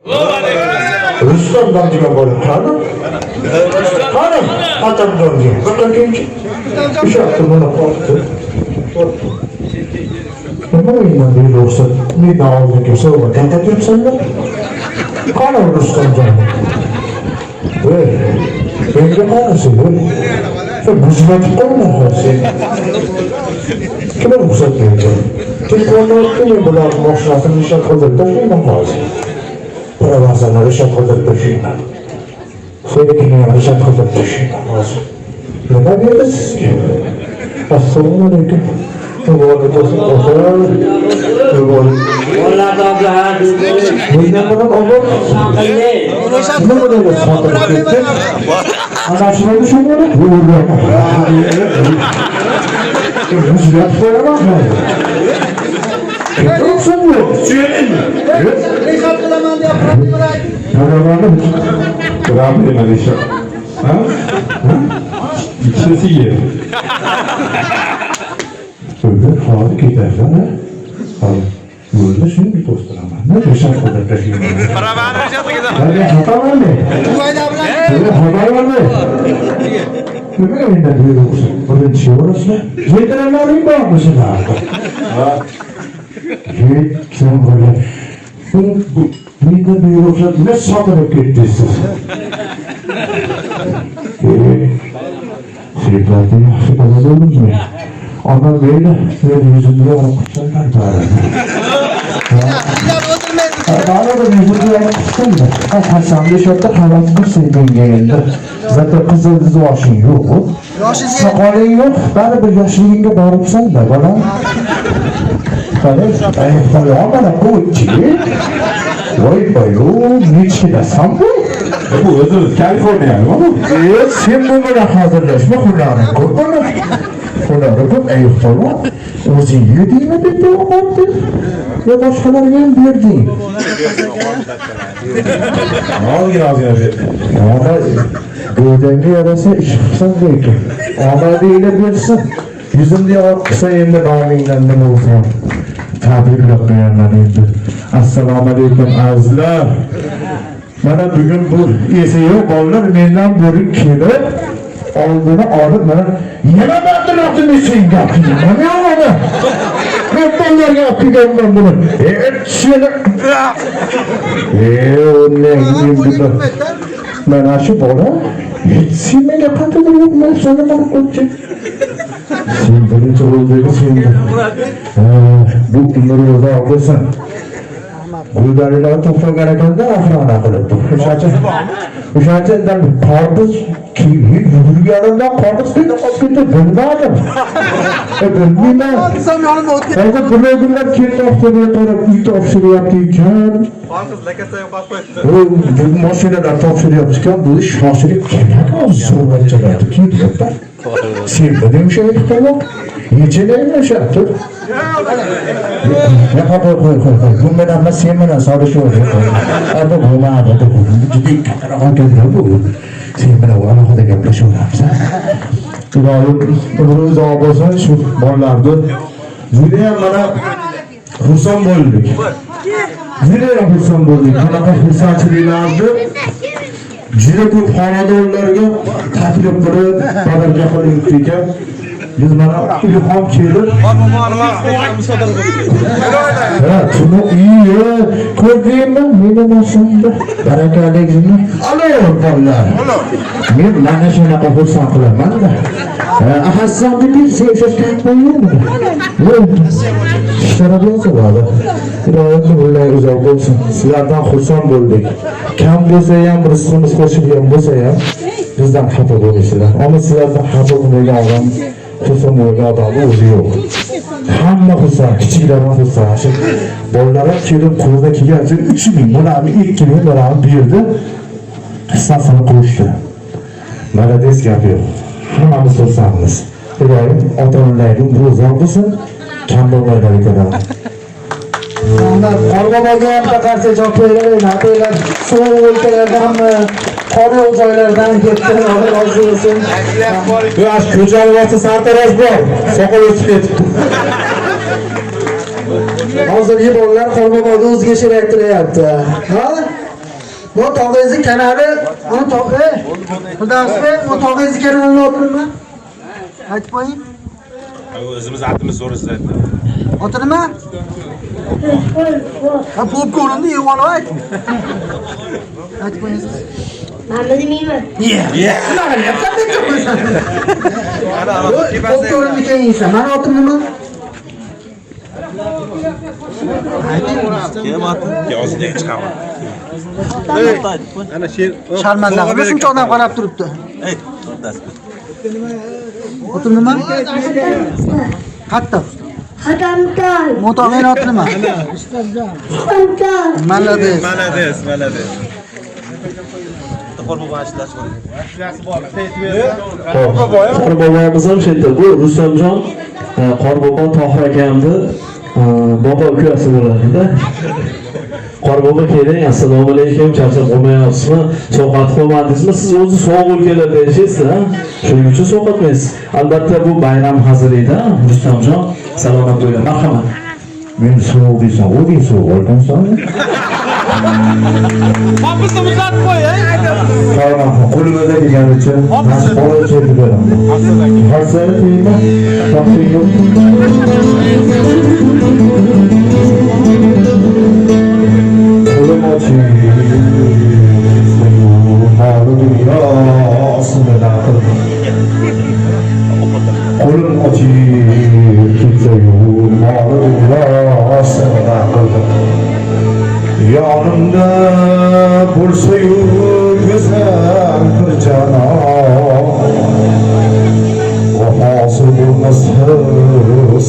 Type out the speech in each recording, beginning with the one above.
Rustamdan degan bola qani? Qani? Atamdan degan. Qanaqanchi? O'sha buni qo'ydi. Nima o'yindan bersa, men davolga kelsa, qanday debsanlar? Qani Rustamjon? Voy, menga qarasın bu. Sen buzlatib qo'yma sen. Kimga ruxsat berdi? Telefonda bular boshlasini ishga qo'yib tashlayman hozir. Pravasini ishga qo'yib tashlayman. Senikini ishga qo'yib tashlayman hozir. Nima dedi sizga? Assalomu alaykum. Hola abla. Bundan bana olur. Ne böyle sohbet ettin? Anlaşıldı düşünüyorum. Bu Rüzgar söylemez mi? Yoksa bu. Söyleyin mi? Ne şarkılaman diye yapıyorum. Karavanı mı? Kıram demedi şu. Ha? İkisi yer. Böyle havalı giderler ha? Böyle şimdi dostlarım. Ne yaşar kadar taşıyım. Böyle hata var mı? Böyle hata var mı? Böyle elinden böyle olsun. Burada şey orası. Yeterenlerin var mısın artık? Git sen böyle. Bir de böyle olsa ne satılıp gittiysin? Seyfati yapacağız olur mu? Ama böyle yüzünde yapacaklar bari. Bana da yüzünde yapmıştım da. Hasan bir şartta havası kızıydım geldi. Zaten kızıldığı yaşın yok. Sakalın yok. Ben de yaşlılığına bağırıpsan da bana. Falan bana koyucu. Vay bayo, niçin asam bu? Bu özür Kaliforniya ama. Sen bunlara hazırlaşma kulağını kurbanı. Kulağını bu ayıptırma. Ozi yediğime bir doğmadı. Ya başkaları gel verdi. Al gir ağzına bir. Ama göğdenli yarasa iş kısan değil ki. Ama değil versin. Yüzüm diye kısa yerinde bağlayınlandım olsam. Tabir yapmayanlarıydı. Assalamu alaikum azlar. Bana bugün bu esiyor onlar benden bölük kelip aldığını alıp bana yine baktın attın eseyin yaptın ne anladı? Ben bunlar yaptım ben bunu. Şöyle o ne gideyim burada. Ben aşıp ona hiç silmeye katılır yok ben sana bana koyacağım. Şimdi çoğulduğunu şimdi. Bu bunları yolda alırsan. Guldarlar toplagan ekanda afrona qilibdi. O'shandan qardiz kiyib yurganimda qardiz deb qolib ketdi. Bilmadim. Bilmayman. Hozir bularlar kelmoqda deb uy topshiryapti ekan. Bu mashinalar topshiryapti ekan. Bu shoshilib kerak zo'rg'achalarni kiyibdi. Sen bilim şey tamam. Yechileyim o'sha tur. Ya qo'y. Bu men amma sen bilan so'rashib Abi bo'lmadi deb. Juda kattaroq bu. Sen bilan alohida gaplashamiz. Iloyim o'z obosin shu bolalarni juda ham mana xursand bo'ldik. Juda ham xursand bo'ldik. Qanaqa xursandchiliklarni juda ko'p xonadonlarga taklif qilib, badarga qilinib ekan. Biz mana ilhom kelib. Ha, shuni iyi ko'rdingmi? Meni masamda barakaligini. Alo bolalar. Men mana shunaqa xursand qilaman-da. Ahassan deb sevishgan qo'yingmi? Ishlarimiz bor. Iloyim bular uzoq bo'lsin. Sizlardan xursand bo'ldik. Kam bo'lsa ham, rizqimiz qo'shilgan bo'lsa ham bizdan xafa bo'lmaysizlar. Ammo sizlardan xafa bo'lmagan odam xursand bo'lgan odamni o'zi yo'q. Hamma xursand, kichiklardan xursand. Bolalar kelib qo'lida kelgancha 3000 bularni 2000 bularni berdi. Hissasini qo'shdi. Malades gap yo'q. Hammamiz xursandmiz. Iloyim ota-onalaring ro'zg'or bo'lsin. Kam bo'lmaylar ekan. Qorboboga ham qancha javob beraylik, natijalar suv o'lkalardan qorli joylardan ketdi, Alloh rozi bo'lsin. Yo'q, ko'chalvasi sartarosh bor, soqol o'sib ketibdi. Hozirgi bolalar Qorboboga o'zga sherak qilyapti. Ha? Bu tog'ingizni kanali, bu tog'i. Xudosizmi? Bu tog'ingizni kanalini o'tirma. Aytib qo'ying. O'zimiz atimiz so'rasizlar. Oti nima? Ha, bo'p ko'rindi, yevonib ayt. Aytib qo'ying. Ben bilmeyeyim. Nima qilyapsan deb qo'ysan. Bo'p ko'rindi keyin yeysan. Mani otim nima? Yozga chiqaman. Sharmanda qilib shuncha odam qarab turibdi. Otim nima? Qattiq. Hatamtal. Mo'tog'ing oti nima? Hatamtal. Malades. Qorbobomiz ham shu yerda. Bu Rustamjon Qorbobo Tohir akamni bobo ukasi bo'ladi-da. Qorbobo keling, assalomu alaykum, charchab qolmayapsizmi? Sovqat qolmadingizmi? Siz o'zi sovuq o'lkalar deysiz, ha? Shuning uchun sovqatmaysiz. Albatta bu bayram hazirida, Rustamjon, salomat bo'ling. Marhamat. Men sovuq deysan, u deysan, sovuq olgansan. Hopimizni muzlatib qo'y, Qarama, qo'limda kelganicha, mas qolib beraman. Hasara deyman, taqdir yo'q. Qo'lim ochib, hali dunyosini qildim. Qo'lim ochib, ketsayu, hali dunyosini qildim. Yanımda bo'lsa-yu go'zal bir janon, vafosiz bo'lmasa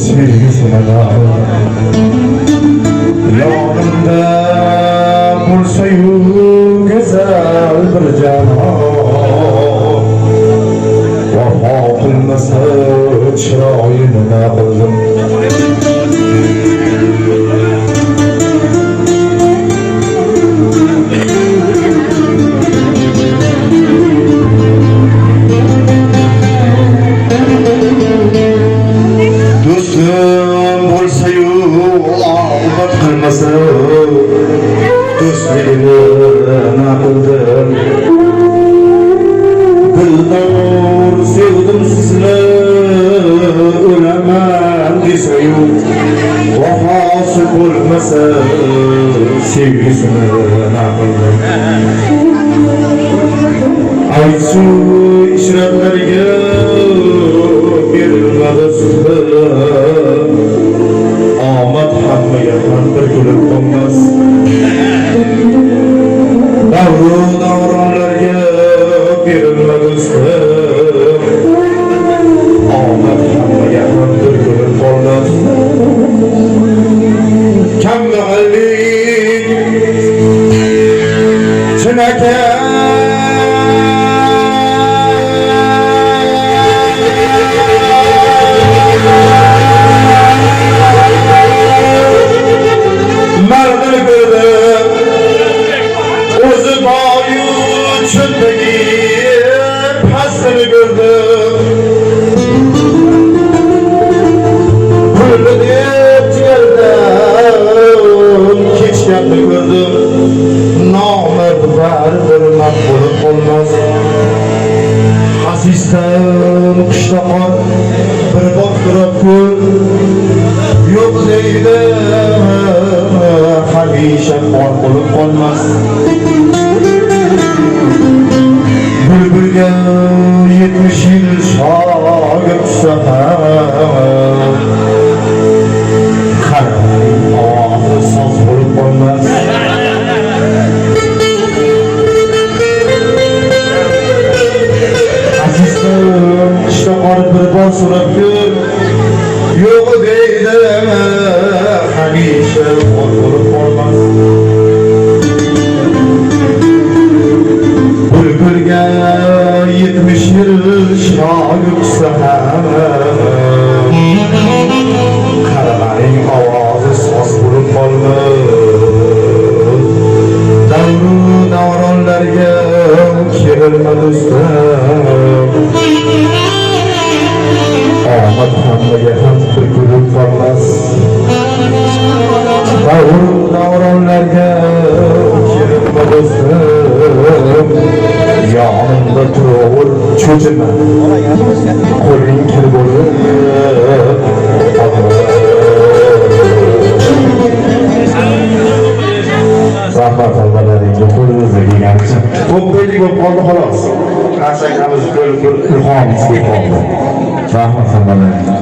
sevgisini yanımda bo'lsa-yu go'zal bir janon, vafo qilmasa chiroyini qildim. Do'stligini naqildim. Dildor sevdim sizni, o'laman desayu, vafosi bo'lmasa sevgisini naqildim. Aytsu ishratlarga berilmadi suzdi. Omad hammaga ham bir kulib qolmas. Davronlarga berilmadi usti. Omad hammaga ham bir kulib qolmas. Kambag'allik chinakam Hasistan qishloqqa bir boqtirib ko'l yo'q deydi, hamisha qor bo'lib qolmas. Bulbulga 70 yil shogird tutsa ham qarang oxiri soz bo'lib qolmas. Qishloqqa bir bor so'rab ko'r, yo'q deydi, hamisha qor bo'lib qolmas. Onda turib o'l cho'chima. Qo'ling kirib bo'lib. Rahmat albalarga qo'lingizga kelgancha. To'playlik bo'lib qoldi xolos. Qarsakamiz ko'rib ilhomimiz kelib qoldi. Rahmat albalarga.